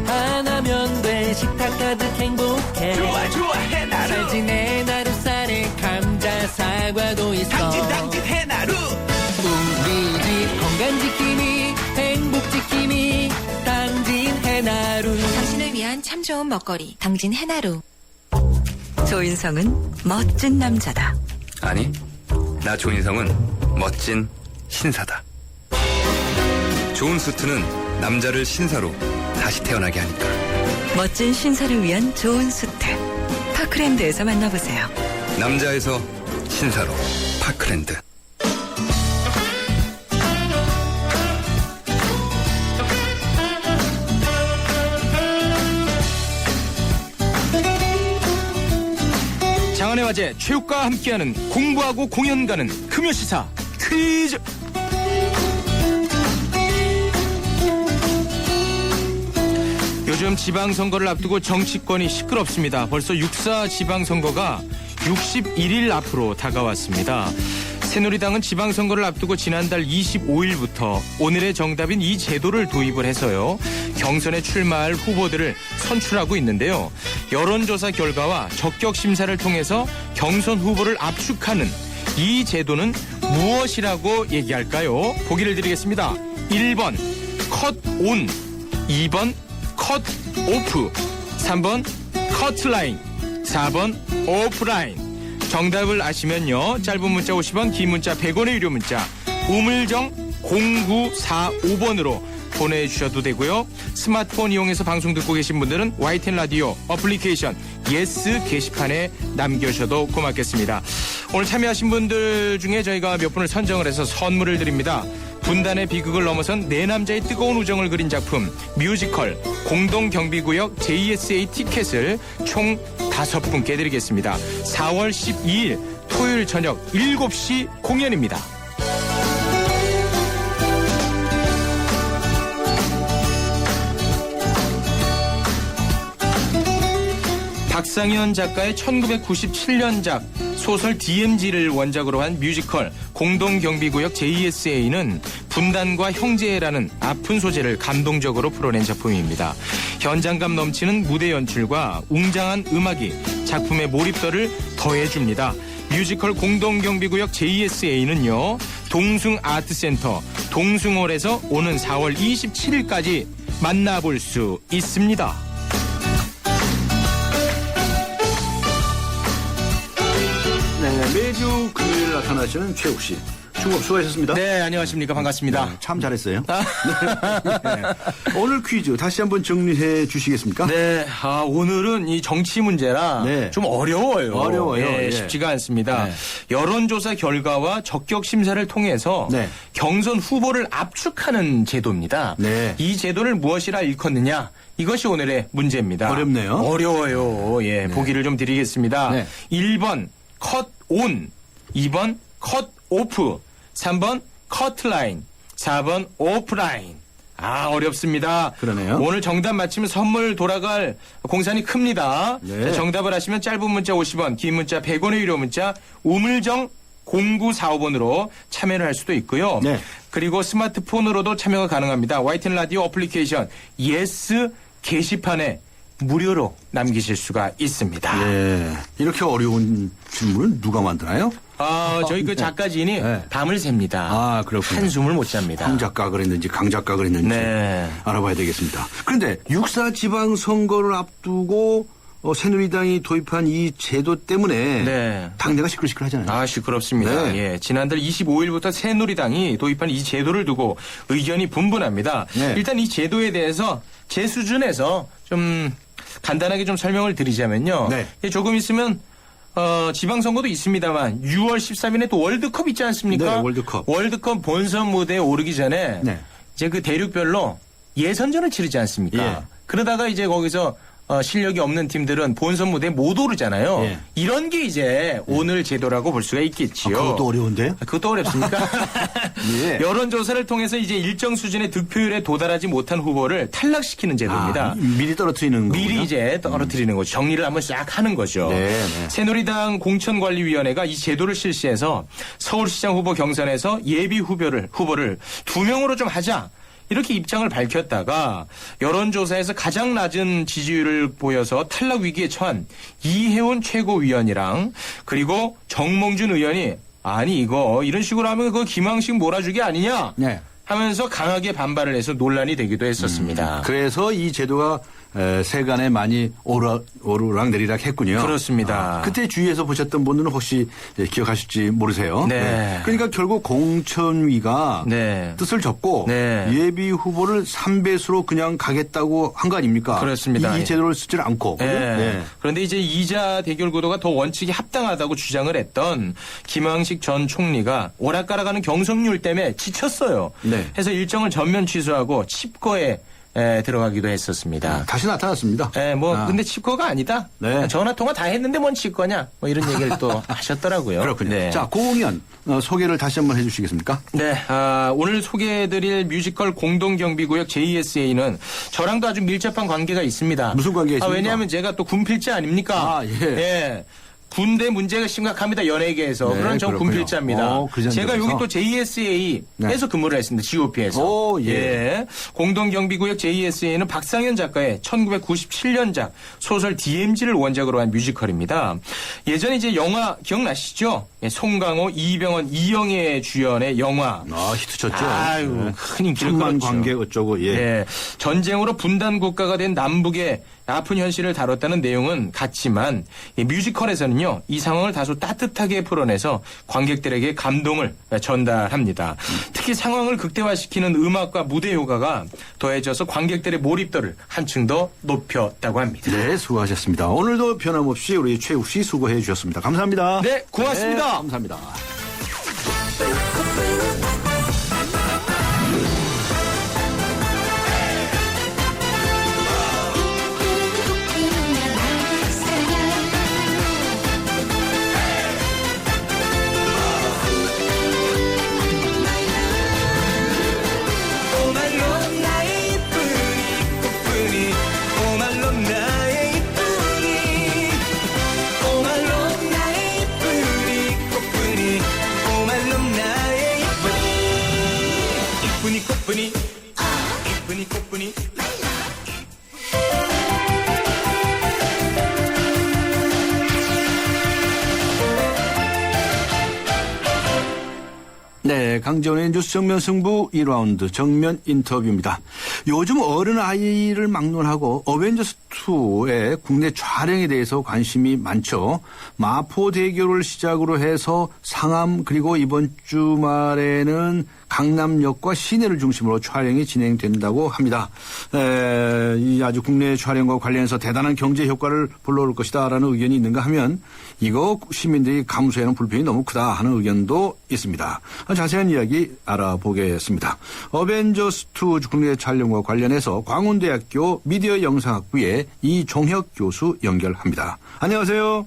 하나면 돼 식탁 가득 행복해 좋아 해나루 잘 지내 나루 쌀에 감자 사과도 있어 당진 해나루 우리 집 건강지킴이 행복지킴이 당진 해나루 당신을 위한 참 좋은 먹거리 당진 해나루. 조인성은 멋진 남자다. 아니, 나 조인성은 멋진 신사다. 좋은 수트는 남자를 신사로 다시 태어나게 하니까. 멋진 신사를 위한 좋은 수트. 파크랜드에서 만나보세요. 남자에서 신사로 파크랜드. 장안의 화제 체육과 함께하는 공부하고 공연 가는 금요시사 퀴즈. 요즘 지방선거를 앞두고 정치권이 시끄럽습니다. 벌써 6.4 지방선거가 61일 앞으로 다가왔습니다. 새누리당은 지방선거를 앞두고 지난달 25일부터 오늘의 정답인 이 제도를 도입을 해서요. 경선에 출마할 후보들을 선출하고 있는데요. 여론조사 결과와 적격심사를 통해서 경선 후보를 압축하는 이 제도는 무엇이라고 얘기할까요? 보기를 드리겠습니다. 1번 컷 온, 2번 컷 오프, 3번 커트라인, 4번 오프라인. 정답을 아시면요. 짧은 문자 50원, 긴 문자 100원의 유료 문자 우물정 0945번으로 보내주셔도 되고요. 스마트폰 이용해서 방송 듣고 계신 분들은 YTN 라디오 어플리케이션 예스 게시판에 남겨주셔도 고맙겠습니다. 오늘 참여하신 분들 중에 저희가 몇 분을 선정을 해서 선물을 드립니다. 분단의 비극을 넘어선 네 남자의 뜨거운 우정을 그린 작품 뮤지컬 공동경비구역 JSA 티켓을 총 5분께 드리겠습니다. 4월 12일 토요일 저녁 7시 공연입니다. 박상현 작가의 1997년작 소설 DMZ를 원작으로 한 뮤지컬 공동경비구역 JSA는 분단과 형제라는 아픈 소재를 감동적으로 풀어낸 작품입니다. 현장감 넘치는 무대 연출과 웅장한 음악이 작품의 몰입도를 더해줍니다. 뮤지컬 공동경비구역 JSA는요. 동숭아트센터 동숭홀에서 오는 4월 27일까지 만나볼 수 있습니다. 네, 매주 금요일 나타나시는 최욱 씨. 중업 수고하셨습니다. 네, 안녕하십니까. 반갑습니다. 네, 참 잘했어요. 네. 오늘 퀴즈 다시 한번 정리해 주시겠습니까? 네, 오늘은 이 정치 문제라 좀 어려워요. 어려워요. 예, 쉽지가 않습니다. 네. 여론조사 결과와 적격 심사를 통해서 경선 후보를 압축하는 제도입니다. 네. 이 제도를 무엇이라 일컫느냐? 이것이 오늘의 문제입니다. 어렵네요. 어려워요. 예, 보기를 좀 드리겠습니다. 1번 컷 온, 2번 컷 오프, 3번 커트라인, 4번 오프라인. 어렵습니다. 그러네요. 오늘 정답 맞히면 선물 돌아갈 공산이 큽니다. 자, 정답을 하시면 짧은 문자 50원, 긴 문자 100원의 유료 문자 우물정 0945번으로 참여를 할 수도 있고요. 그리고 스마트폰으로도 참여가 가능합니다. YTN 라디오 어플리케이션 예스 게시판에 무료로 남기실 수가 있습니다. 네. 이렇게 어려운 질문을 누가 만드나요? 저희 그 작가진이 밤을 셉니다. 그렇군요. 한숨을 못 잡니다. 황 작가 그랬는지 강 작가 그랬는지 알아봐야 되겠습니다. 그런데 6.4 지방선거를 앞두고 새누리당이 도입한 이 제도 때문에 당내가 시끌시끌하잖아요. 시끄럽습니다. 예, 지난달 25일부터 새누리당이 도입한 이 제도를 두고 의견이 분분합니다. 일단 이 제도에 대해서 제 수준에서 좀 간단하게 좀 설명을 드리자면요. 조금 있으면 지방선거도 있습니다만 6월 13일에 또 월드컵 있지 않습니까? 네, 월드컵 본선 무대에 오르기 전에 이제 그 대륙별로 예선전을 치르지 않습니까? 그러다가 이제 거기서 실력이 없는 팀들은 본선 무대에 못 오르잖아요. 이런 게 이제 오늘 제도라고 볼 수가 있겠지요. 그것도 어려운데요? 그것도 어렵습니까? 여론조사를 통해서 이제 일정 수준의 득표율에 도달하지 못한 후보를 탈락시키는 제도입니다. 미리 떨어뜨리는 거군요. 미리 이제 떨어뜨리는 거죠. 정리를 한번 싹 하는 거죠. 새누리당 공천관리위원회가 이 제도를 실시해서 서울시장 후보 경선에서 예비 후보를 2명으로 좀 하자. 이렇게 입장을 밝혔다가 여론조사에서 가장 낮은 지지율을 보여서 탈락 위기에 처한 이혜원 최고위원이랑 그리고 정몽준 의원이 이거 이런 식으로 하면 그거 김황식 몰아주기 아니냐 하면서 강하게 반발을 해서 논란이 되기도 했었습니다. 그래서 이 제도가 세간에 많이 오르락 내리락 했군요. 그렇습니다. 그때 주위에서 보셨던 분들은 혹시 기억하실지 모르세요. 그러니까 결국 공천위가 뜻을 접고 예비 후보를 3배수로 그냥 가겠다고 한 거 아닙니까? 그렇습니다. 이 제도를 쓰질 않고. 그런데 이제 이자 대결 구도가 더 원칙이 합당하다고 주장을 했던 김황식 전 총리가 오락가락하는 경선률 때문에 지쳤어요. 해서 일정을 전면 취소하고 칩거에 들어가기도 했었습니다. 다시 나타났습니다. 근데 치과가 아니다. 네. 전화 통화 다 했는데 뭔 치과냐? 뭐 이런 얘기를 또 하셨더라고요. 그렇군요. 네. 자, 고공연 소개를 다시 한번 해주시겠습니까? 네, 오늘 소개해드릴 뮤지컬 공동경비구역 JSA는 저랑도 아주 밀접한 관계가 있습니다. 무슨 관계가 있습니까? 왜냐하면 제가 또 군필자 아닙니까? 예. 군대 문제가 심각합니다. 연예계에서. 네, 그런 전 그렇군요. 군필자입니다. 그 제가 여기 또 JSA에서 근무를 했습니다. GOP에서. 예. 공동경비구역 JSA는 박상현 작가의 1997년작 소설 DMZ를 원작으로 한 뮤지컬입니다. 예전에 이제 영화 기억나시죠? 송강호, 이병헌, 이영애 주연의 영화. 히트쳤죠. 아유, 큰 인기를 천만 끌었죠. 관계 어쩌고, 예. 전쟁으로 분단 국가가 된 남북의 아픈 현실을 다뤘다는 내용은 같지만 이 뮤지컬에서는요, 이 상황을 다소 따뜻하게 풀어내서 관객들에게 감동을 전달합니다. 특히 상황을 극대화시키는 음악과 무대 효과가 더해져서 관객들의 몰입도를 한층 더 높였다고 합니다. 네, 수고하셨습니다. 오늘도 변함없이 우리 최욱 씨 수고해 주셨습니다. 감사합니다. 네, 고맙습니다. 네, 감사합니다. 네, 강재원의 뉴스 정면 승부 2라운드 정면 인터뷰입니다. 요즘 어른 아이를 막론하고 어벤져스2의 국내 촬영에 대해서 관심이 많죠. 마포대교를 시작으로 해서 상암 그리고 이번 주말에는 강남역과 시내를 중심으로 촬영이 진행된다고 합니다. 이 아주 국내 촬영과 관련해서 대단한 경제 효과를 불러올 것이다라는 의견이 있는가 하면 이거 시민들이 감수하는 불편이 너무 크다 하는 의견도 있습니다. 자세한 이야기 알아보겠습니다. 어벤져스2 국내 촬영과 관련해서 광운대학교 미디어 영상학부의 이종혁 교수 연결합니다. 안녕하세요.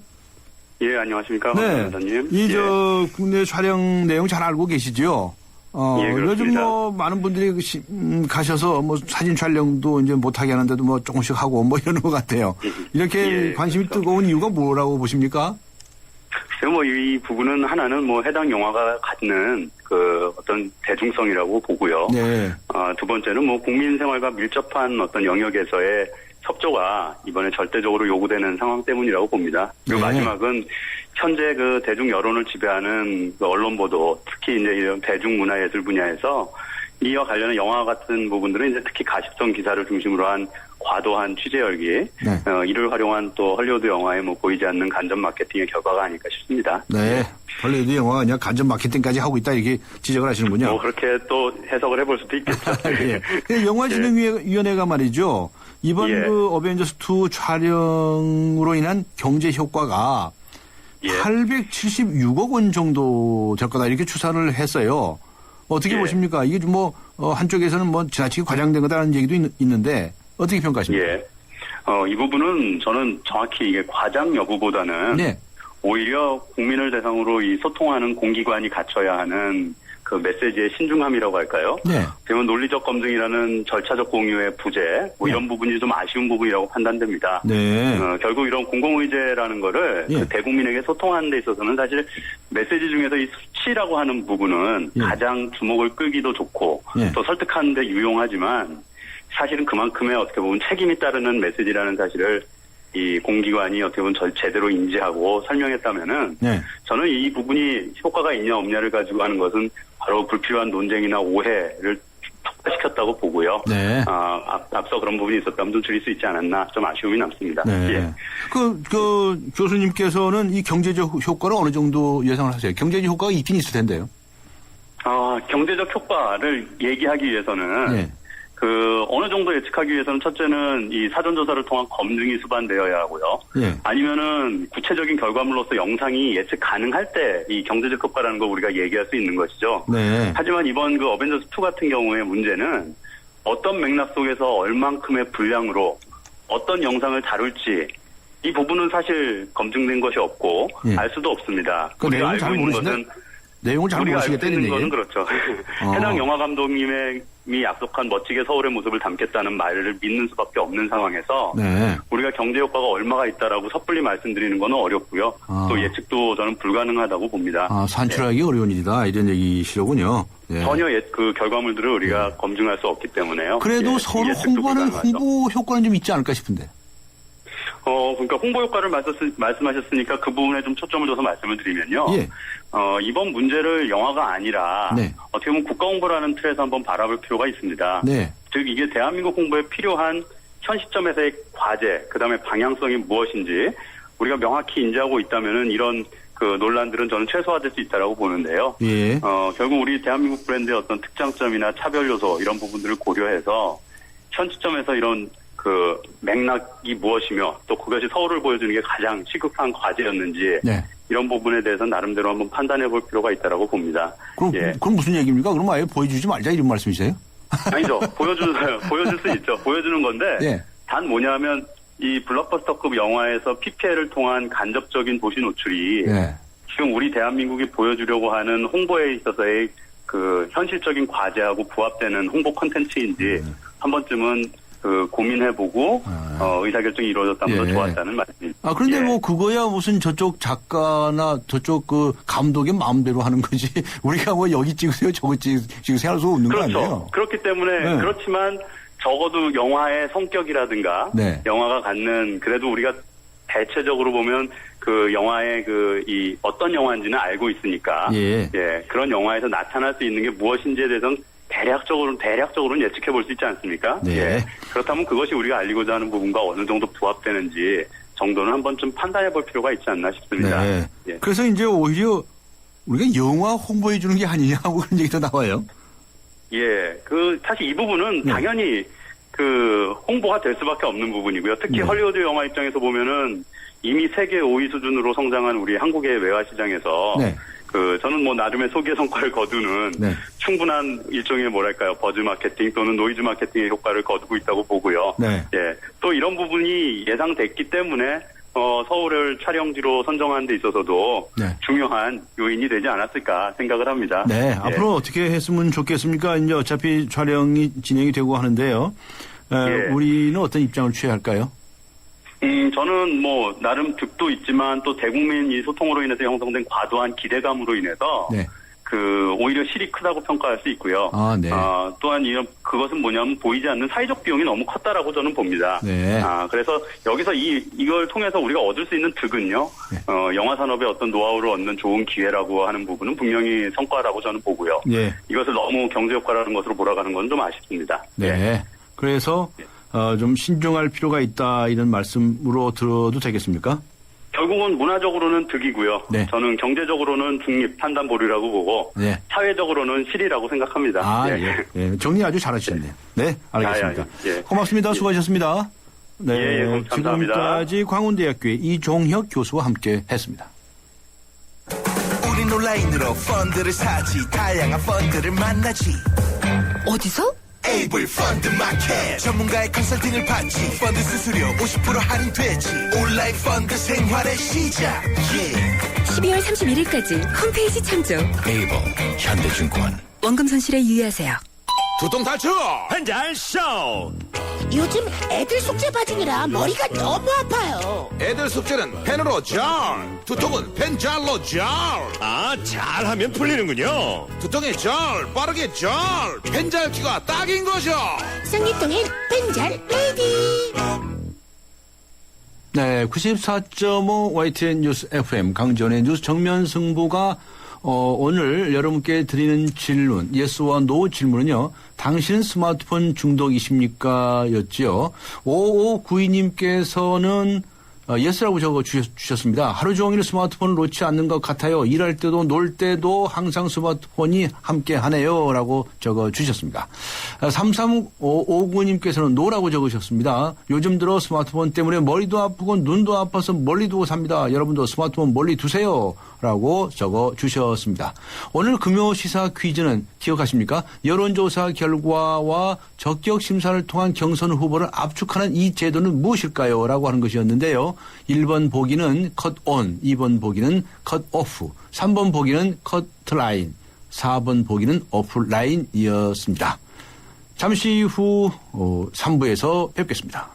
예, 안녕하십니까. 네. 박사님. 국내 촬영 내용 잘 알고 계시죠? 예, 요즘 많은 분들이 가셔서 사진 촬영도 이제 못하게 하는데도 조금씩 하고 이러는 것 같아요. 이렇게 관심이 뜨거운 이유가 뭐라고 보십니까? 이 부분은 하나는 해당 영화가 갖는 어떤 대중성이라고 보고요. 네. 두 번째는 국민 생활과 밀접한 어떤 영역에서의 협조가 이번에 절대적으로 요구되는 상황 때문이라고 봅니다. 그리고 마지막은 현재 대중 여론을 지배하는 언론 보도, 특히 이제 이런 대중문화예술 분야에서 이와 관련한 영화 같은 부분들은 이제 특히 가십성 기사를 중심으로 한 과도한 취재 열기, 이를 활용한 또 헐리우드 영화에 보이지 않는 간접 마케팅의 결과가 아닐까 싶습니다. 네. 헐리우드 영화가 그냥 간접 마케팅까지 하고 있다 이렇게 지적을 하시는군요. 그렇게 또 해석을 해볼 수도 있겠죠. 예. 영화진흥위원회가 말이죠. 이번 어벤져스2 촬영으로 인한 경제 효과가 876억 원 정도 될 거다 이렇게 추산을 했어요. 어떻게 보십니까? 이게 한쪽에서는 지나치게 과장된 거다라는 얘기도 있는데 어떻게 평가하십니까? 예. 이 부분은 저는 정확히 이게 과장 여부보다는 오히려 국민을 대상으로 이 소통하는 공기관이 갖춰야 하는 그 메시지의 신중함이라고 할까요? 그러면 논리적 검증이라는 절차적 공유의 부재, 이런 부분이 좀 아쉬운 부분이라고 판단됩니다. 결국 이런 공공의제라는 거를 대국민에게 소통하는 데 있어서는 사실 메시지 중에서 이 수치라고 하는 부분은 가장 주목을 끌기도 좋고 또 설득하는 데 유용하지만 사실은 그만큼의 어떻게 보면 책임이 따르는 메시지라는 사실을 이 공기관이 어떻게 보면 제대로 인지하고 설명했다면은 저는 이 부분이 효과가 있냐 없냐를 가지고 하는 것은 바로 불필요한 논쟁이나 오해를 촉발시켰다고 보고요. 앞서 그런 부분이 있었다면 좀 줄일 수 있지 않았나 좀 아쉬움이 남습니다. 교수님께서는 이 경제적 효과를 어느 정도 예상을 하세요? 경제적 효과가 있긴 있을 텐데요. 경제적 효과를 얘기하기 위해서는 어느 정도 예측하기 위해서는 첫째는 이 사전조사를 통한 검증이 수반되어야 하고요. 아니면은 구체적인 결과물로서 영상이 예측 가능할 때 이 경제적 효과라는 걸 우리가 얘기할 수 있는 것이죠. 하지만 이번 어벤져스2 같은 경우의 문제는 어떤 맥락 속에서 얼만큼의 분량으로 어떤 영상을 다룰지 이 부분은 사실 검증된 것이 없고 예. 알 수도 없습니다. 그 내용을 잘 모르시는 내용을 잘 모르시겠다는 얘기예요? 거는 그렇죠. 해당 영화 감독님이 약속한 멋지게 서울의 모습을 담겠다는 말을 믿는 수밖에 없는 상황에서 네. 우리가 경제 효과가 얼마가 있다라고 섣불리 말씀드리는 건 어렵고요. 또 예측도 저는 불가능하다고 봅니다. 산출하기 어려운 일이다 이런 얘기시로군요. 네. 전혀 그 결과물들을 우리가 검증할 수 없기 때문에요. 그래도 서로 홍보하는 홍보 효과는 좀 있지 않을까 싶은데. 그러니까 홍보 효과를 말씀하셨으니까 그 부분에 좀 초점을 둬서 말씀을 드리면요. 예. 이번 문제를 영화가 아니라 네. 어떻게 보면 국가 홍보라는 틀에서 한번 바라볼 필요가 있습니다. 네. 즉 이게 대한민국 홍보에 필요한 현 시점에서의 과제, 그다음에 방향성이 무엇인지 우리가 명확히 인지하고 있다면은 이런 그 논란들은 저는 최소화될 수 있다라고 보는데요. 예. 결국 우리 대한민국 브랜드의 어떤 특장점이나 차별 요소 이런 부분들을 고려해서 현 시점에서 이런 그 맥락이 무엇이며 또 그것이 서울을 보여주는 게 가장 시급한 과제였는지 네. 이런 부분에 대해서 나름대로 한번 판단해 볼 필요가 있다라고 봅니다. 그럼 무슨 얘기입니까? 그럼 아예 보여주지 말자 이런 말씀이세요? 아니죠. 보여줄 수 있죠. 보여주는 건데 네. 단 뭐냐면 이 블록버스터급 영화에서 PPL을 통한 간접적인 도시 노출이 네. 지금 우리 대한민국이 보여주려고 하는 홍보에 있어서의 그 현실적인 과제하고 부합되는 홍보 콘텐츠인지 한 번쯤은 그 고민해보고 의사결정이 이루어졌다면 더 좋았다는 말씀입니다. 그런데 뭐 그거야 무슨 저쪽 작가나 저쪽 그 감독의 마음대로 하는 거지. 우리가 뭐 여기 찍으세요 저거 찍으세요 할 수 없는 거 아니에요? 그렇기 때문에 그렇지만 적어도 영화의 성격이라든가 영화가 갖는 그래도 우리가 대체적으로 보면 그 영화의 이 어떤 영화인지는 알고 있으니까 그런 영화에서 나타날 수 있는 게 무엇인지에 대해서는 대략적으로는 예측해 볼 수 있지 않습니까? 네. 그렇다면 그것이 우리가 알리고자 하는 부분과 어느 정도 부합되는지 정도는 한번 좀 판단해 볼 필요가 있지 않나 싶습니다. 네. 그래서 이제 오히려 우리가 영화 홍보해 주는 게 아니냐 하고 그런 얘기도 나와요. 사실 이 부분은 당연히 그 홍보가 될 수밖에 없는 부분이고요. 특히 헐리우드 영화 입장에서 보면은 이미 세계 5위 수준으로 성장한 우리 한국의 외화 시장에서 저는 뭐 나름의 소개 성과를 거두는 충분한 일종의 버즈 마케팅 또는 노이즈 마케팅의 효과를 거두고 있다고 보고요. 또 이런 부분이 예상됐기 때문에 서울을 촬영지로 선정하는 데 있어서도 중요한 요인이 되지 않았을까 생각을 합니다. 앞으로 어떻게 했으면 좋겠습니까? 이제 어차피 촬영이 진행이 되고 하는데요. 우리는 어떤 입장을 취해야 할까요? 저는 뭐 나름 득도 있지만 또 대국민 이 소통으로 인해서 형성된 과도한 기대감으로 인해서 오히려 실이 크다고 평가할 수 있고요. 또한 그것은 뭐냐면 보이지 않는 사회적 비용이 너무 컸다라고 저는 봅니다. 그래서 여기서 이걸 통해서 우리가 얻을 수 있는 득은요. 영화 산업의 어떤 노하우를 얻는 좋은 기회라고 하는 부분은 분명히 성과라고 저는 보고요. 이것을 너무 경제 효과라는 것으로 몰아가는 건 좀 아쉽습니다. 그래서 좀 신중할 필요가 있다 이런 말씀으로 들어도 되겠습니까? 결국은 문화적으로는 득이고요. 저는 경제적으로는 중립 판단 보류라고 보고 사회적으로는 실이라고 생각합니다. 정리 아주 잘하셨네요. 알겠습니다. 고맙습니다. 수고하셨습니다. 감사합니다. 지금까지 광운대학교의 이종혁 교수와 함께 했습니다. 우린 온라인으로 펀드를 사지 다양한 펀드를 만나지 어디서? 에이블 펀드 마켓 전문가의 컨설팅을 받지 펀드 수수료 50% 할인되지 온라인 펀드 생활의 시작 12월 31일까지 홈페이지 참조. 에이블 현대증권. 원금 손실에 유의하세요. 두통 탈출 펜잘 쇼. 요즘 애들 숙제 받으느라 머리가 너무 아파요. 애들 숙제는 펜으로 잘, 두통은 펜잘로 잘. 잘하면 풀리는군요. 두통에 잘, 빠르게 잘, 펜잘기가 딱인 거죠. 생리통엔 펜잘 레이디. 94.5 YTN 뉴스 FM 강지원의 뉴스 정면 승부가 오늘 여러분께 드리는 질문, 예스와 노 질문은요. 당신은 스마트폰 중독이십니까? 였지요. 5592님께서는 예스라고 적어 주셨습니다. 하루 종일 스마트폰을 놓지 않는 것 같아요. 일할 때도 놀 때도 항상 스마트폰이 함께 하네요. 라고 적어 주셨습니다. 3359님께서는 노라고 적으셨습니다. 요즘 들어 스마트폰 때문에 머리도 아프고 눈도 아파서 멀리 두고 삽니다. 여러분도 스마트폰 멀리 두세요. 라고 적어 주셨습니다. 오늘 금요 시사 퀴즈는 기억하십니까? 여론조사 결과와 적격 심사를 통한 경선 후보를 압축하는 이 제도는 무엇일까요? 라고 하는 것이었는데요. 1번 보기는 컷온, 2번 보기는 컷오프, 3번 보기는 컷라인, 4번 보기는 오프라인이었습니다. 잠시 후 3부에서 뵙겠습니다.